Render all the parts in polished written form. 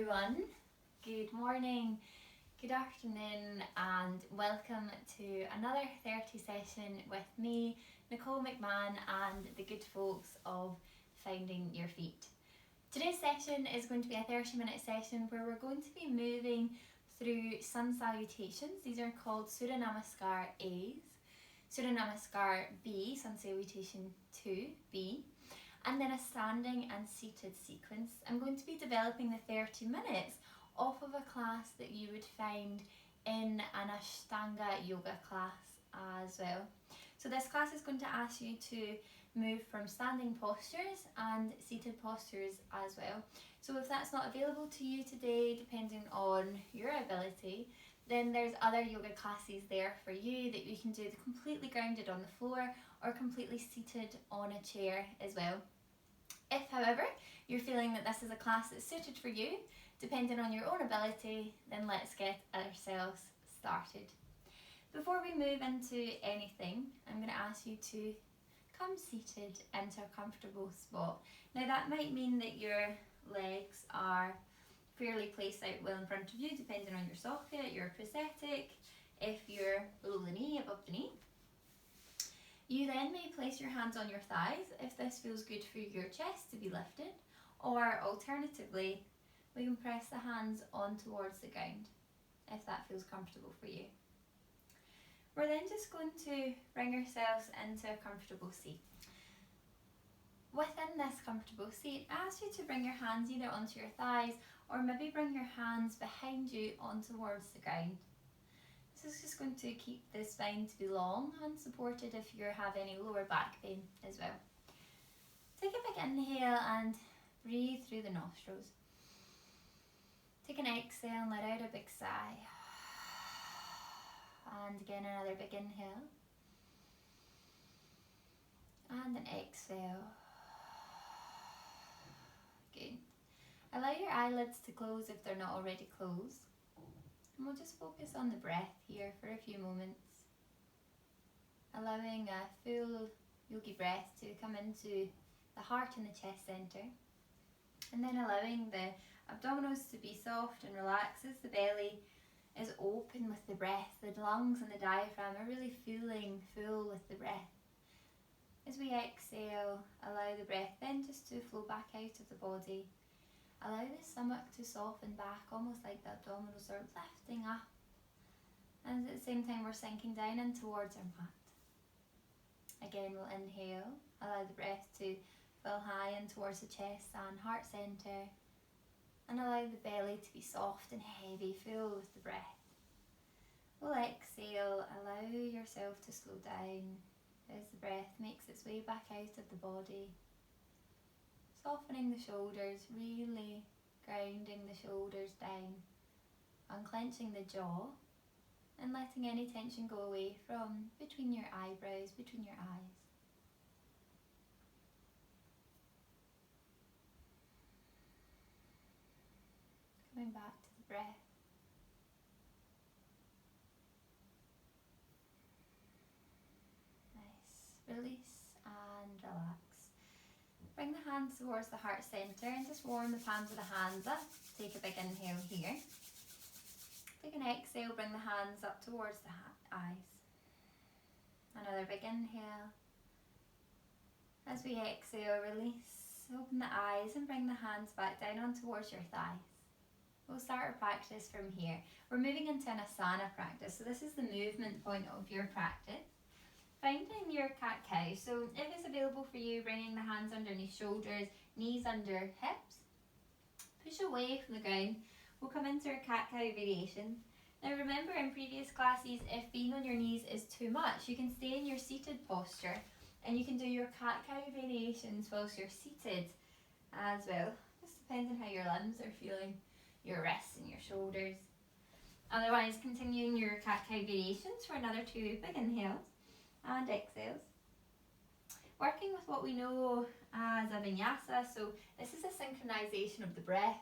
everyone. Good morning, good afternoon, and welcome to another 30 session with me, Nicole McMahon, and the good folks of Finding Your Feet. Today's session is going to be a 30-minute session where we're going to be moving through sun salutations. These are called Surya Namaskar A's, Surya Namaskar B, Sun Salutation 2B, and then a standing and seated sequence. I'm going to be developing the 30 minutes off of a class that you would find in an Ashtanga yoga class as well. So this class is going to ask you to move from standing postures and seated postures as well. So if that's not available to you today, depending on your ability, then there's other yoga classes there for you that you can do completely grounded on the floor or completely seated on a chair as well. If, however, you're feeling that this is a class that's suited for you, depending on your own ability, then let's get ourselves started. Before we move into anything, I'm going to ask you to come seated into a comfortable spot. Now that might mean that your legs are fairly placed out well in front of you, depending on your socket, your prosthetic, if you're below the knee, above the knee. You then may place your hands on your thighs if this feels good for your chest to be lifted, or alternatively, we can press the hands on towards the ground if that feels comfortable for you. We're then just going to bring ourselves into a comfortable seat. Within this comfortable seat, I ask you to bring your hands either onto your thighs or maybe bring your hands behind you on towards the ground. This is just going to keep the spine to be long and supported if you have any lower back pain as well. Take a big inhale and breathe through the nostrils. Take an exhale and let out a big sigh. And again another big inhale. And an exhale. Good. Allow your eyelids to close if they're not already closed. And we'll just focus on the breath here for a few moments. Allowing a full yogi breath to come into the heart and the chest center. And then allowing the abdominals to be soft and relaxed as the belly is open with the breath. The lungs and the diaphragm are really feeling full with the breath. As we exhale, allow the breath then just to flow back out of the body. Allow the stomach to soften back, almost like the abdominals are lifting up. And at the same time, we're sinking down in towards our mat. Again, we'll inhale, allow the breath to fill high in towards the chest and heart center. And allow the belly to be soft and heavy, full with the breath. We'll exhale, allow yourself to slow down as the breath makes its way back out of the body. Softening the shoulders, really grounding the shoulders down, unclenching the jaw and letting any tension go away from between your eyebrows, between your eyes. Coming back to the breath. Nice. Release and relax. Bring the hands towards the heart center and just warm the palms of the hands up. Take a big inhale here. Take an exhale, bring the hands up towards the eyes. Another big inhale. As we exhale, release, open the eyes and bring the hands back down on towards your thighs. We'll start our practice from here. We're moving into an asana practice, so this is the movement point of your practice. Finding your cat-cow. So if it's available for you, bringing the hands underneath shoulders, knees under hips. Push away from the ground. We'll come into our cat-cow variation. Now remember, in previous classes, if being on your knees is too much, you can stay in your seated posture and you can do your cat-cow variations whilst you're seated as well. Just depends on how your limbs are feeling, your wrists and your shoulders. Otherwise, continuing your cat-cow variations for another 2 big inhales and exhales. Working with what we know as a vinyasa, so this is a synchronization of the breath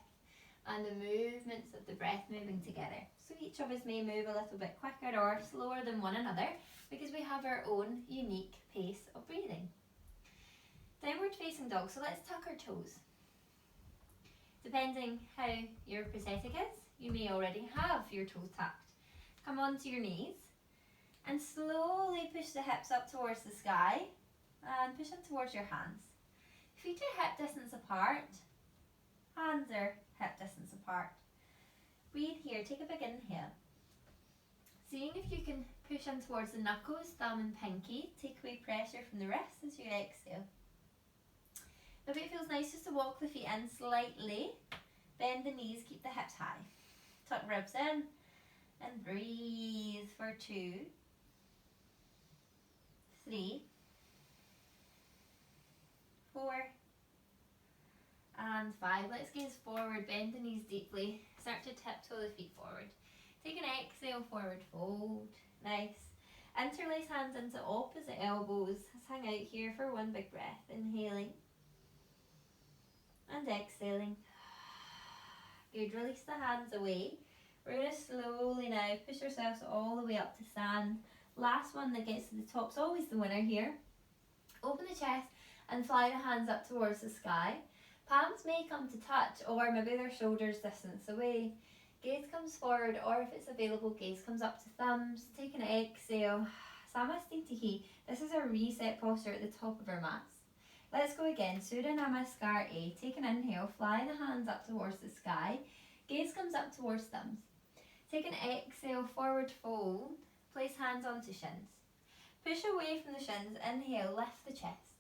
and the movements of the breath moving together. So each of us may move a little bit quicker or slower than one another because we have our own unique pace of breathing. Downward facing dog, so let's tuck our toes. Depending how your prosthetic is, you may already have your toes tucked. Come onto your knees and slowly push the hips up towards the sky and push them towards your hands. Feet are hip distance apart, hands are hip distance apart. Breathe here, take a big inhale. Seeing if you can push in towards the knuckles, thumb and pinky, take away pressure from the wrists as you exhale. Maybe it feels nice just to walk the feet in slightly, bend the knees, keep the hips high. Tuck ribs in and breathe for 2, 3, 4 and 5. Let's gaze forward, bend the knees deeply, start to tiptoe the feet forward. Take an exhale, forward fold, nice. Interlace hands into opposite elbows, let's hang out here for one big breath, inhaling and exhaling. Good, release the hands away. We're going to slowly now push ourselves all the way up to stand. Last one that gets to the top is always the winner here. Open the chest and fly the hands up towards the sky. Palms may come to touch, or maybe they're shoulders distance away. Gaze comes forward, or if it's available, gaze comes up to thumbs. Take an exhale. Samastitihi. This is our reset posture at the top of our mats. Let's go again. Surya Namaskar A. Take an inhale, fly the hands up towards the sky. Gaze comes up towards thumbs. Take an exhale, forward fold. Place hands onto shins. Push away from the shins. Inhale, lift the chest.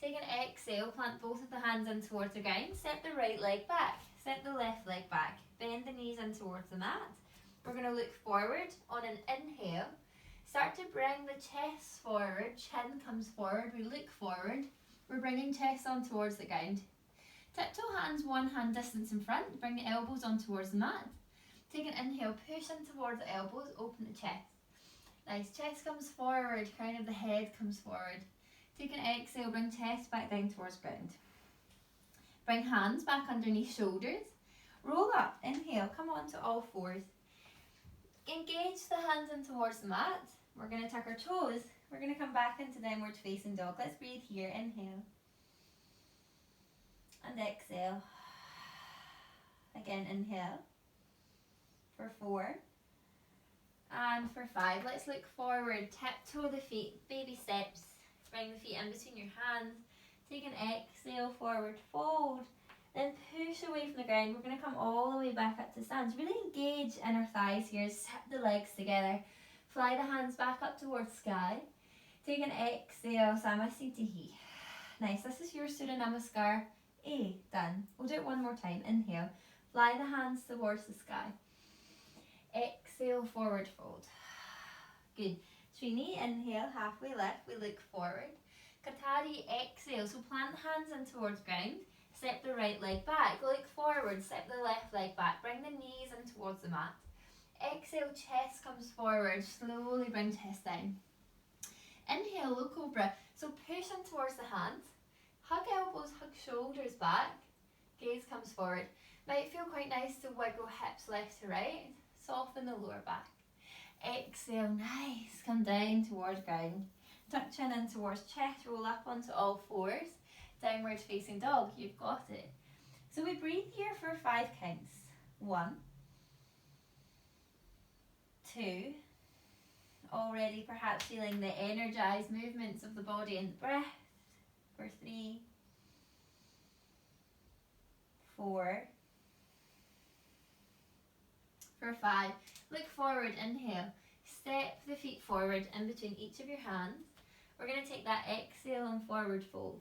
Take an exhale, plant both of the hands in towards the ground. Step the right leg back. Step the left leg back. Bend the knees in towards the mat. We're going to look forward on an inhale. Start to bring the chest forward. Chin comes forward. We look forward. We're bringing chest on towards the ground. Tiptoe hands one hand distance in front. Bring the elbows on towards the mat. Take an inhale, push in towards the elbows, open the chest. Nice, chest comes forward, crown of the head comes forward. Take an exhale, bring chest back down towards ground. Bring hands back underneath shoulders. Roll up, inhale, come on to all fours. Engage the hands in towards the mat. We're going to tuck our toes. We're going to come back into downward facing dog. Let's breathe here, inhale. And exhale. Again, inhale. For 4. And for 5. Let's look forward. Tiptoe the feet. Baby steps. Bring the feet in between your hands. Take an exhale, forward fold. Then push away from the ground. We're going to come all the way back up to stand. Really engage inner thighs here. Sit the legs together. Fly the hands back up towards sky. Take an exhale, Samastitihi. Nice. This is your Surya Namaskar A. Done. We'll do it one more time. Inhale. Fly the hands towards the sky. Exhale, forward fold. Good. Srini, inhale, halfway lift, we look forward. Katari, exhale, so plant hands in towards ground. Step the right leg back, look forward, step the left leg back. Bring the knees in towards the mat. Exhale, chest comes forward, slowly bring chest down. Inhale, low cobra, so push in towards the hands. Hug elbows, hug shoulders back. Gaze comes forward. Might feel quite nice to wiggle hips left to right. Soften the lower back. Exhale, nice. Come down towards ground. Tuck chin in towards chest. Roll up onto all fours. Downward facing dog. You've got it. So we breathe here for 5 counts. 1, 2. Already perhaps feeling the energized movements of the body and the breath. For 3, 4. For 5, look forward, inhale, step the feet forward in between each of your hands. We're going to take that exhale and forward fold.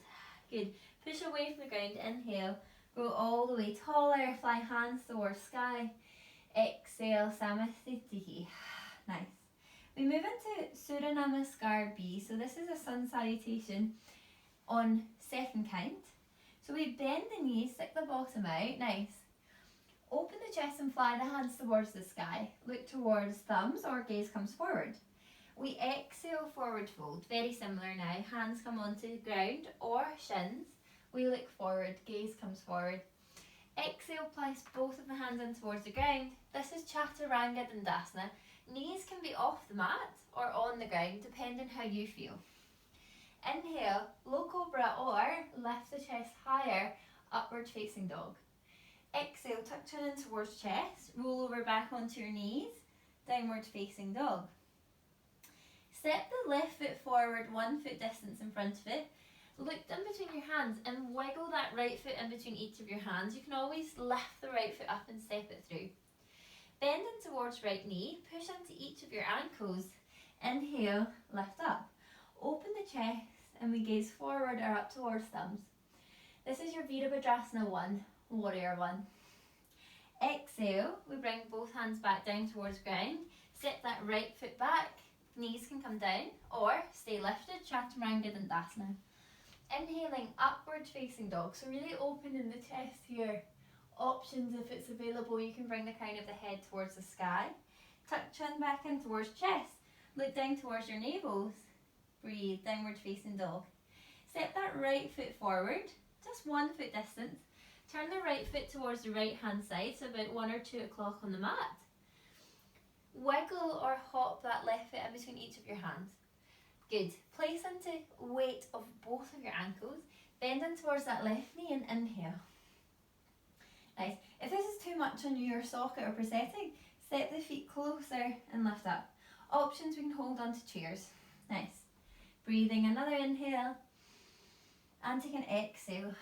Good. Push away from the ground, inhale, go all the way taller, fly hands towards sky. Exhale, Samastitihi. Nice. We move into Surya Namaskar B. So this is a sun salutation on 2nd count. So we bend the knees, stick the bottom out, nice. Open the chest and fly the hands towards the sky. Look towards thumbs or gaze comes forward. We exhale, forward fold. Very similar now. Hands come onto the ground or shins. We look forward, gaze comes forward. Exhale, place both of the hands in towards the ground. This is Chaturanga Dandasana. Knees can be off the mat or on the ground, depending how you feel. Inhale, low cobra or lift the chest higher, upward facing dog. Exhale, tuck chin in towards chest, roll over back onto your knees, downward facing dog. Step the left foot forward 1 foot distance in front of it. Look in between your hands and wiggle that right foot in between each of your hands. You can always lift the right foot up and step it through. Bend in towards right knee, push into each of your ankles. Inhale, lift up. Open the chest and we gaze forward or up towards thumbs. This is your Virabhadrasana 1, Warrior 1. Exhale, we bring both hands back down towards ground. Step that right foot back, knees can come down or stay lifted, Chaturanga Dandasana. Inhaling, upward facing dog, so really opening the chest here. Options if it's available, you can bring the crown of the head towards the sky. Tuck chin back in towards chest, look down towards your navels. Breathe, downward facing dog. Step that right foot forward, just 1 foot distance. Turn the right foot towards the right hand side, so about 1 or 2 o'clock on the mat. Wiggle or hop that left foot in between each of your hands. Good. Place into weight of both of your ankles. Bend in towards that left knee and inhale. Nice. If this is too much on your socket or prosthetic, step the feet closer and lift up. Options, we can hold on to chairs. Nice. Breathing, another inhale. And take an exhale.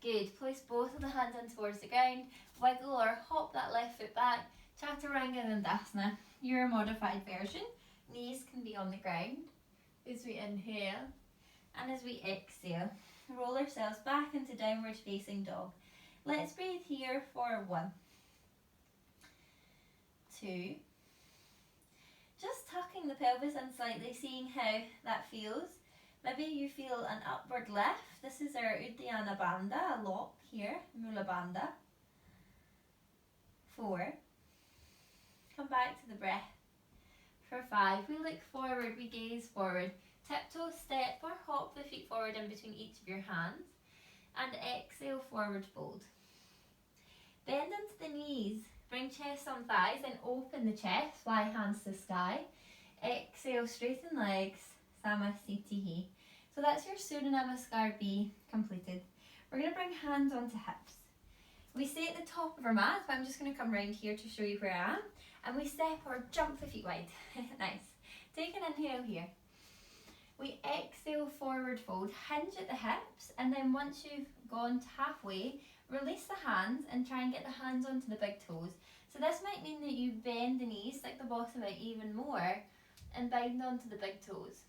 Good. Place both of the hands in towards the ground. Wiggle or hop that left foot back. Chaturanga Dandasana, your modified version. Knees can be on the ground as we inhale. And as we exhale, roll ourselves back into downward facing dog. Let's breathe here for 1, 2. Just tucking the pelvis in slightly, seeing how that feels. Maybe you feel an upward lift. This is our Uddiyana Bandha, a lock here, Mula Bandha. 4. Come back to the breath. For 5, we look forward, we gaze forward. Tiptoe, step or hop the feet forward in between each of your hands. And exhale, forward fold. Bend into the knees, bring chest on thighs, then open the chest, fly hands to sky. Exhale, straighten legs, Samasthiti. So that's your Surya Namaskar B completed. We're going to bring hands onto hips. We stay at the top of our mat, but I'm just going to come round here to show you where I am. And we step or jump the feet wide. Nice. Take an inhale here. We exhale, forward fold, hinge at the hips, and then once you've gone to halfway, release the hands and try and get the hands onto the big toes. So this might mean that you bend the knees, stick the bottom out even more, and bind onto the big toes.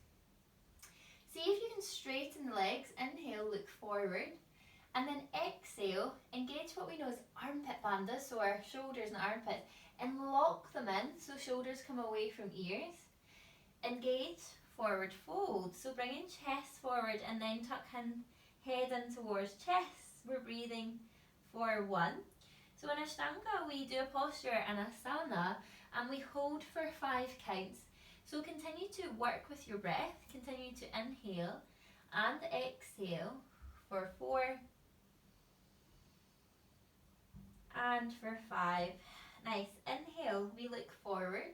See if you can straighten the legs. Inhale, look forward, and then exhale, engage what we know as armpit bandha, so our shoulders and armpits, and lock them in so shoulders come away from ears. Engage, forward fold, so bringing chest forward and then tuck head in towards chest. We're breathing for 1. So in Ashtanga we do a posture and asana and we hold for 5 counts. So continue to work with your breath, continue to inhale and exhale for 4 and for 5. Nice. Inhale, we look forward.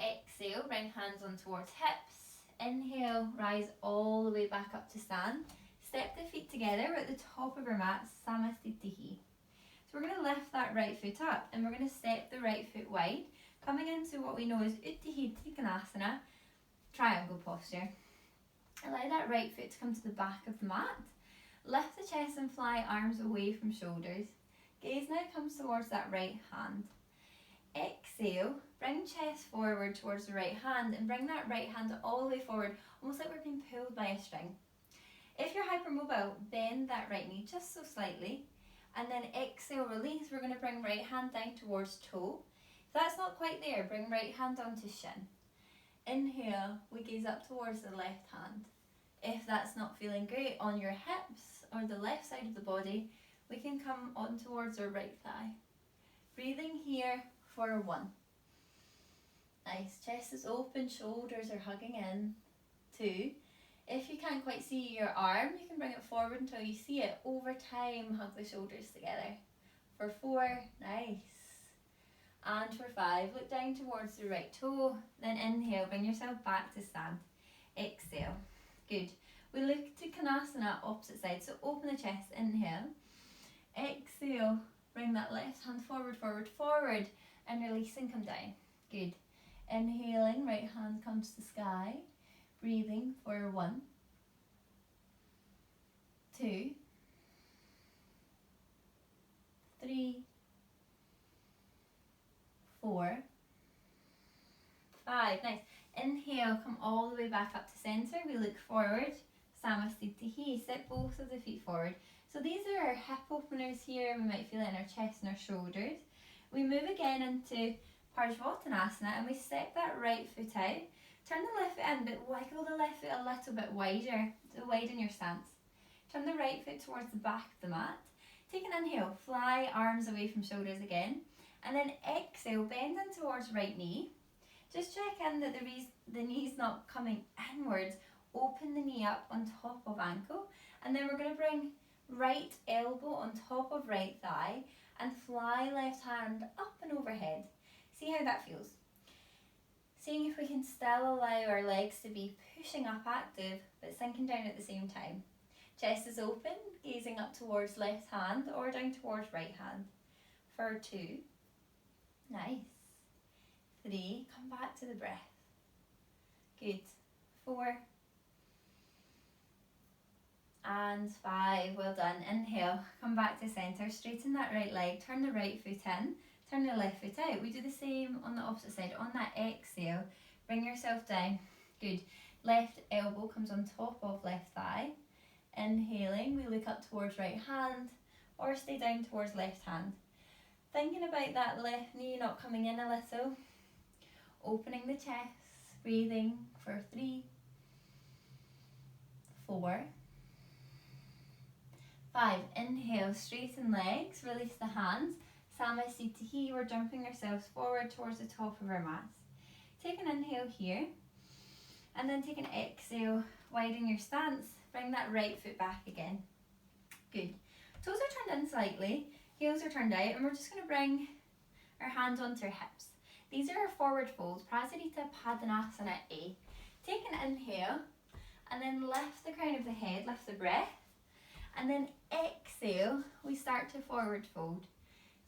Exhale, bring hands on towards hips. Inhale, rise all the way back up to stand. Step the feet together. We're at the top of our mat, Samasthiti. So we're going to lift that right foot up and we're going to step the right foot wide, coming into what we know as Uttihid Trikonasana, triangle posture. Allow that right foot to come to the back of the mat. Lift the chest and fly arms away from shoulders. Gaze now comes towards that right hand. Exhale, bring chest forward towards the right hand and bring that right hand all the way forward, almost like we're being pulled by a string. If you're hypermobile, bend that right knee just so slightly, and then exhale, release. We're going to bring right hand down towards toe. If that's not quite there, bring right hand onto shin. Inhale, we gaze up towards the left hand. If that's not feeling great on your hips or the left side of the body, we can come on towards our right thigh. Breathing here for 1. Nice, chest is open, shoulders are hugging in. 2. If you can't quite see your arm, you can bring it forward until you see it. Over time, hug the shoulders together. For 4, nice. And for 5, look down towards the right toe. Then inhale, bring yourself back to stand. Exhale. Good. We look to Konasana, opposite side. So open the chest, inhale. Exhale, Bring that left hand forward, forward, forward, and release and come down. Good. Inhaling, right hand comes to sky. Breathing for 1, 2, 3, 4, 5. Nice. Inhale, come all the way back up to centre. We look forward. Samasthiti. Sit both of the feet forward. So these are our hip openers here. We might feel it in our chest and our shoulders. We move again into Parsvottanasana and we step that right foot out. Turn the left foot in, but wiggle the left foot a little bit wider to widen your stance. Turn the right foot towards the back of the mat. Take an inhale, fly arms away from shoulders again. And then exhale, bend in towards right knee. Just check in that the knee's not coming inwards. Open the knee up on top of ankle. And then we're going to bring right elbow on top of right thigh and fly left hand up and overhead. See how that feels. Seeing if we can still allow our legs to be pushing up active but sinking down at the same time. Chest is open, gazing up towards left hand or down towards right hand. For 2. Nice. 3. Come back to the breath. Good. 4. And 5. Well done. Inhale. Come back to centre. Straighten that right leg. Turn the right foot in. Turn the left foot out. We do the same on the opposite side. On that exhale, bring yourself down. Good. Left elbow comes on top of left thigh. Inhaling, we look up towards right hand or stay down towards left hand. Thinking about that left knee not coming in a little. Opening the chest. Breathing for 3, 4, 5. Inhale, straighten legs, release the hands. Samasthiti, we're jumping ourselves forward towards the top of our mats. Take an inhale here, and then take an exhale, widen your stance, bring that right foot back again. Good. Toes are turned in slightly, heels are turned out, and we're just going to bring our hands onto our hips. These are our forward folds, Prasarita Paddanasana A. Take an inhale, and then lift the crown of the head, lift the breath, and then exhale, we start to forward fold.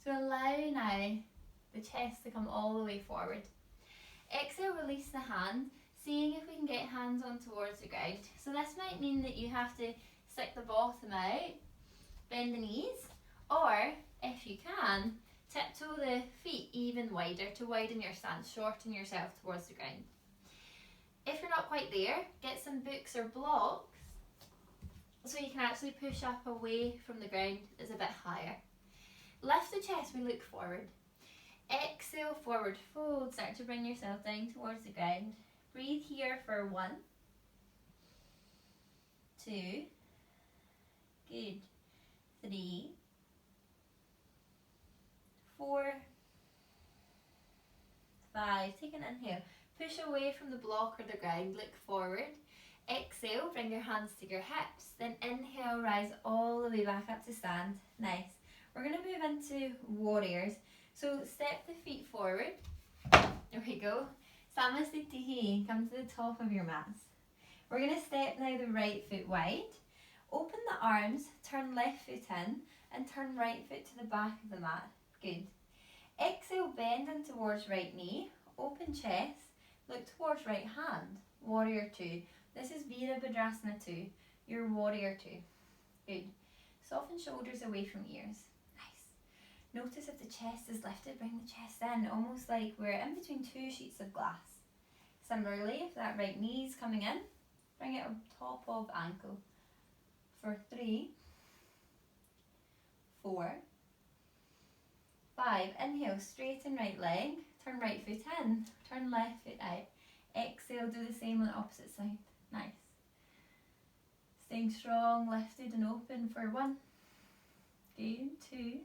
So allow now the chest to come all the way forward. Exhale, release the hand, seeing if we can get hands on towards the ground. So this might mean that you have to stick the bottom out, bend the knees, or if you can, tiptoe the feet even wider to widen your stance, shorten yourself towards the ground. If you're not quite there, get some books or blocks so you can actually push up away from the ground is a bit higher. Lift the chest, we look forward. Exhale, forward fold, start to bring yourself down towards the ground. Breathe here for 1, 2, good, 3, 4, 5. Take an inhale. Push away from the block or the ground, look forward. Exhale, bring your hands to your hips. Then inhale, rise all the way back up to stand. Nice. We're going to move into warriors. So step the feet forward. There we go. Samasthiti. Come to the top of your mats. We're going to step now the right foot wide. Open the arms, turn left foot in, and turn right foot to the back of the mat. Good. Exhale, bend in towards right knee. Open chest. Look towards right hand. Warrior 2. This is Virabhadrasana 2. Your warrior 2. Good. Soften shoulders away from ears. Nice. Notice if the chest is lifted, bring the chest in, almost like we're in between 2 sheets of glass. Similarly, if that right knee is coming in, bring it on top of ankle. For 3, 4, 5. Inhale, straighten right leg, turn right foot in, turn left foot out. Exhale, do the same on the opposite side. Nice. Staying strong, lifted and open for 1. Good. 2,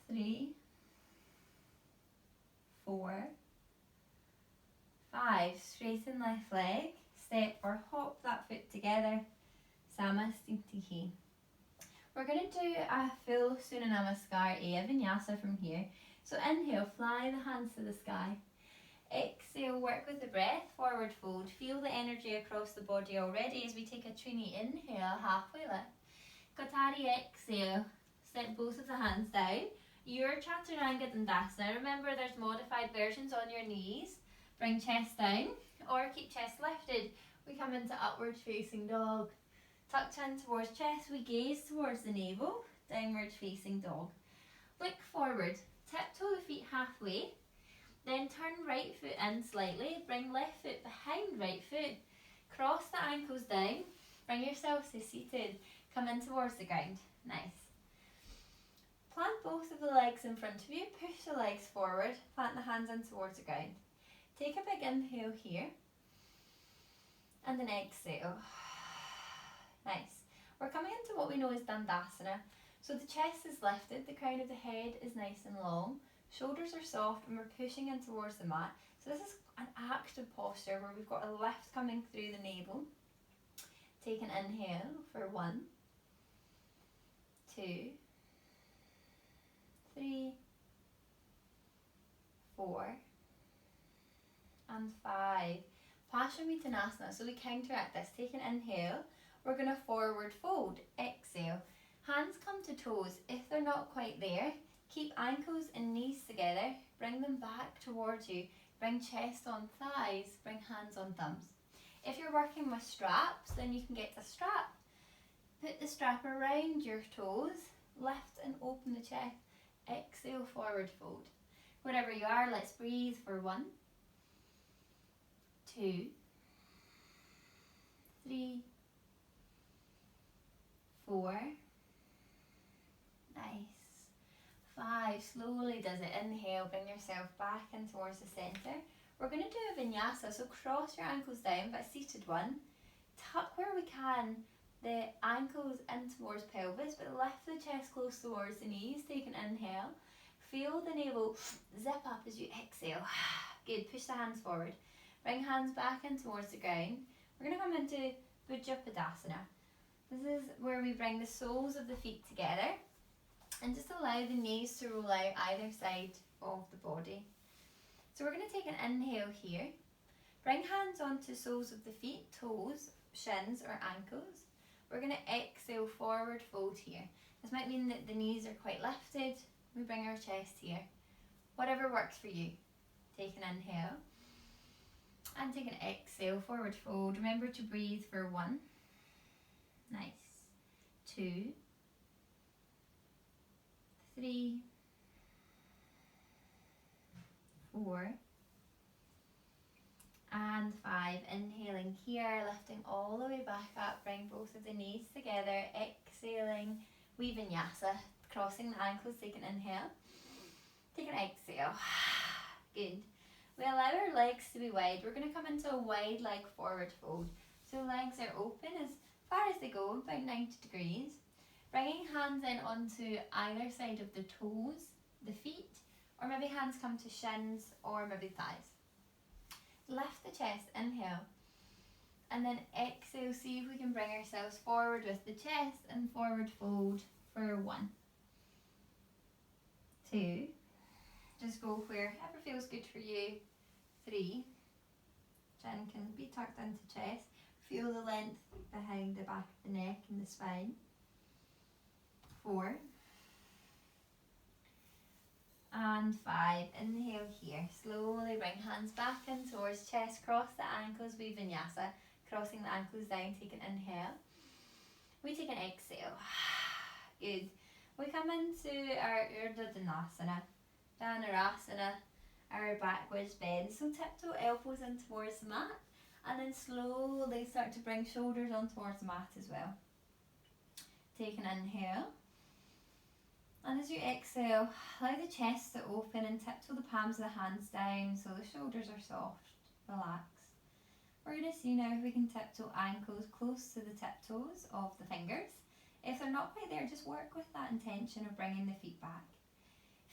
3, 4, 5. Straighten left leg. Step or hop that foot together. Samasthiti. We're going to do a full Surya Namaskar, a vinyasa from here. So inhale, fly the hands to the sky. Exhale, work with the breath, forward fold. Feel the energy across the body already as we take a Trini inhale, halfway lift. Kotari exhale, Set both of the hands down. Your Chaturanga Dandasana. Remember, there's modified versions on your knees. Bring chest down or keep chest lifted. We come into upward facing dog. Tuck chin towards chest. We gaze towards the navel. Downward facing dog. Look forward. Tiptoe the feet halfway. Then turn right foot in slightly. Bring left foot behind right foot. Cross the ankles down. Bring yourself to seated. Come in towards the ground. Nice. Plant both of the legs in front of you. Push the legs forward. Plant the hands in towards the ground. Take a big inhale here. And then exhale. Nice. We're coming into what we know as Dandasana. So the chest is lifted. The crown of the head is nice and long. Shoulders are soft and we're pushing in towards the mat. So this is an active posture where we've got a lift coming through the navel. Take an inhale for 1, 2, 3, 4, and 5. Paschimottanasana, so we counteract this. Take an inhale. We're going to forward fold. Exhale. Hands come to toes. If they're not quite there, keep ankles and knees together. Bring them back towards you. Bring chest on thighs. Bring hands on thumbs. If you're working with straps, then you can get a strap. Put the strap around your toes. Lift and open the chest. Exhale, forward fold. Wherever you are, let's breathe for 1, 2, 3, 4. Nice. 5. Slowly does it. Inhale, bring yourself back in towards the centre. We're going to do a vinyasa, so cross your ankles down, but a seated one. Tuck where we can the ankles in towards pelvis, but lift the chest close towards the knees. Take an inhale. Feel the navel zip up as you exhale. Good. Push the hands forward. Bring hands back in towards the ground. We're going to come into Bhujapadasana. This is where we bring the soles of the feet together and just allow the knees to roll out either side of the body. So we're going to take an inhale here. Bring hands onto soles of the feet, toes, shins or ankles. We're going to exhale, forward fold here. This might mean that the knees are quite lifted. We bring our chest here. Whatever works for you. Take an inhale. And take an exhale, forward fold. Remember to breathe for 1. Nice. 2, 3, 4, and 5. Inhaling here, lifting all the way back up. Bring both of the knees together. Exhaling, we vinyasa. Crossing the ankles, take an inhale. Take an exhale. Good. We allow our legs to be wide. We're going to come into a wide leg forward fold. So legs are open as far as they go, about 90 degrees. Bringing hands in onto either side of the toes, the feet, or maybe hands come to shins or maybe thighs. Lift the chest, inhale. And then exhale, see if we can bring ourselves forward with the chest and forward fold for 1, 2. Just go wherever feels good for you. 3. Chin can be tucked into chest. Feel the length behind the back of the neck and the spine. 4. And 5. Inhale here. Slowly bring hands back in towards chest. Cross the ankles. We vinyasa. Crossing the ankles down. Take an inhale. We take an exhale. Good. We come into our Urdhva Dhanasana. Dhanurasana, our backwards bend. So tiptoe elbows in towards the mat and then slowly start to bring shoulders on towards the mat as well. Take an inhale. And as you exhale, allow the chest to open and tiptoe the palms of the hands down so the shoulders are soft. Relax. We're going to see now if we can tiptoe ankles close to the tiptoes of the fingers. If they're not quite there, just work with that intention of bringing the feet back.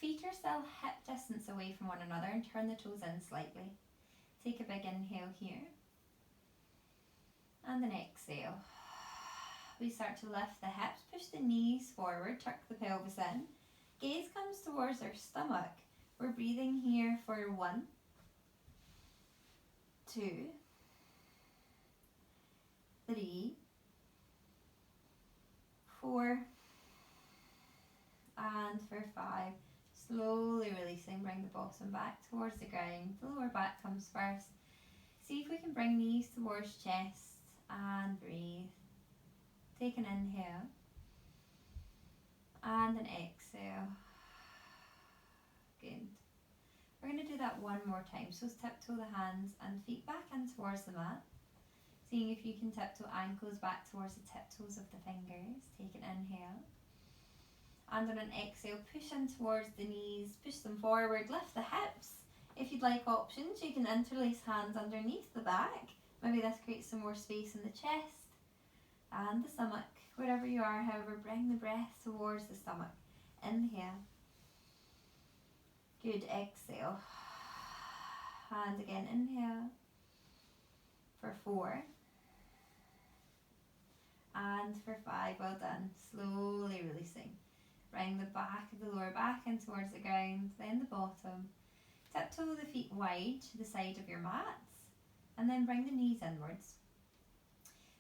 Feet are still hip distance away from one another and turn the toes in slightly. Take a big inhale here. And then exhale. We start to lift the hips, push the knees forward, tuck the pelvis in. Gaze comes towards our stomach. We're breathing here for 1, 2, 3, 4, And for 5, slowly releasing, bring the bottom back towards the ground. The lower back comes first. See if we can bring knees towards chest and breathe. Take an inhale and an exhale. Good. We're going to do that one more time. So tiptoe the hands and feet back in towards the mat. Seeing if you can tiptoe ankles back towards the tiptoes of the fingers. Take an inhale. And on an exhale, push in towards the knees, push them forward, lift the hips. If you'd like options, you can interlace hands underneath the back. Maybe this creates some more space in the chest and the stomach. Wherever you are, however, bring the breath towards the stomach. Inhale. Good, exhale. And again, inhale for 4. And for 5, well done. Slowly releasing. Bring the back of the lower back in towards the ground, then the bottom. Tiptoe the feet wide to the side of your mats, and then bring the knees inwards.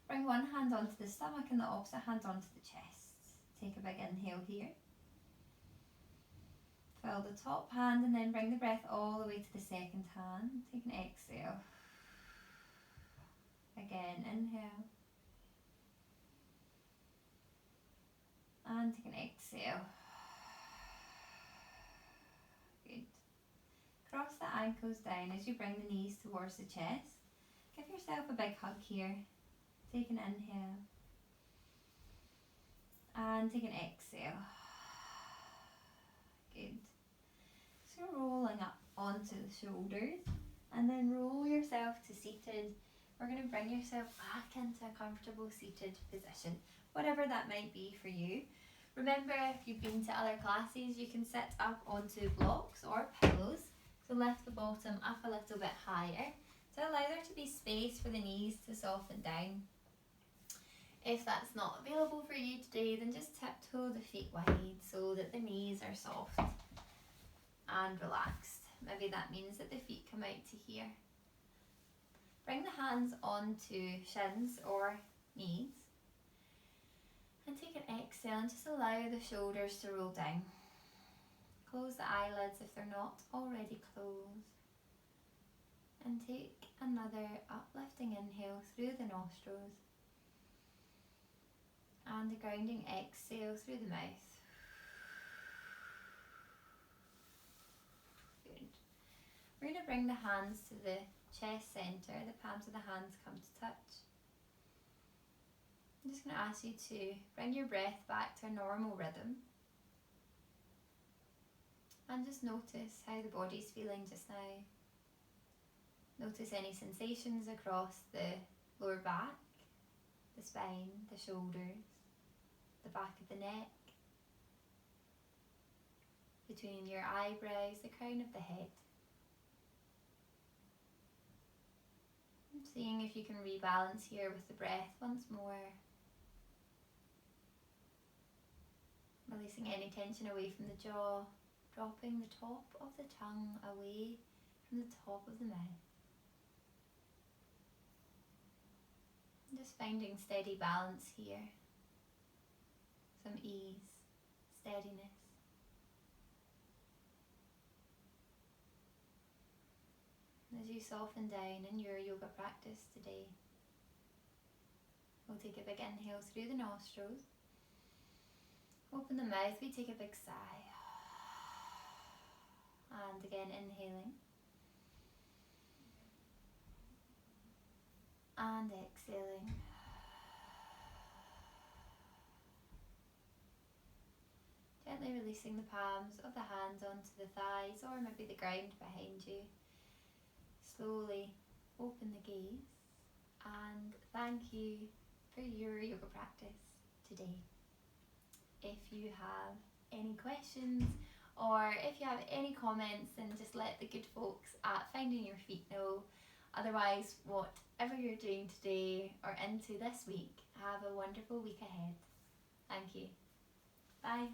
Bring one hand onto the stomach and the opposite hand onto the chest. Take a big inhale here. Fill the top hand and then bring the breath all the way to the second hand. Take an exhale. Again, inhale. And take an exhale. Good. Cross the ankles down as you bring the knees towards the chest. Give yourself a big hug here. Take an inhale. And take an exhale. Good. So you're rolling up onto the shoulders and then roll yourself to seated. We're going to bring yourself back into a comfortable seated position, whatever that might be for you. Remember, if you've been to other classes, you can sit up onto blocks or pillows. So lift the bottom up a little bit higher to allow there to be space for the knees to soften down. If that's not available for you today, then just tiptoe the feet wide so that the knees are soft and relaxed. Maybe that means that the feet come out to here. Bring the hands onto shins or knees. And take an exhale and just allow the shoulders to roll down. Close the eyelids if they're not already closed. And take another uplifting inhale through the nostrils. And a grounding exhale through the mouth. Good. We're going to bring the hands to the chest centre. The palms of the hands come to touch. I'm just going to ask you to bring your breath back to a normal rhythm. And just notice how the body's feeling just now. Notice any sensations across the lower back, the spine, the shoulders, the back of the neck, between your eyebrows, the crown of the head. And seeing if you can rebalance here with the breath once more. Releasing any tension away from the jaw, dropping the top of the tongue away from the top of the mouth. Just finding steady balance here, some ease, steadiness. As you soften down in your yoga practice today, we'll take a big inhale through the nostrils. Open the mouth, we take a big sigh. And again, inhaling. And exhaling. Gently releasing the palms of the hands onto the thighs or maybe the ground behind you. Slowly open the gaze and thank you for your yoga practice today. If you have any questions or if you have any comments, then just let the good folks at Finding Your Feet know. Otherwise, whatever you're doing today or into this week, have a wonderful week ahead. Thank you. Bye.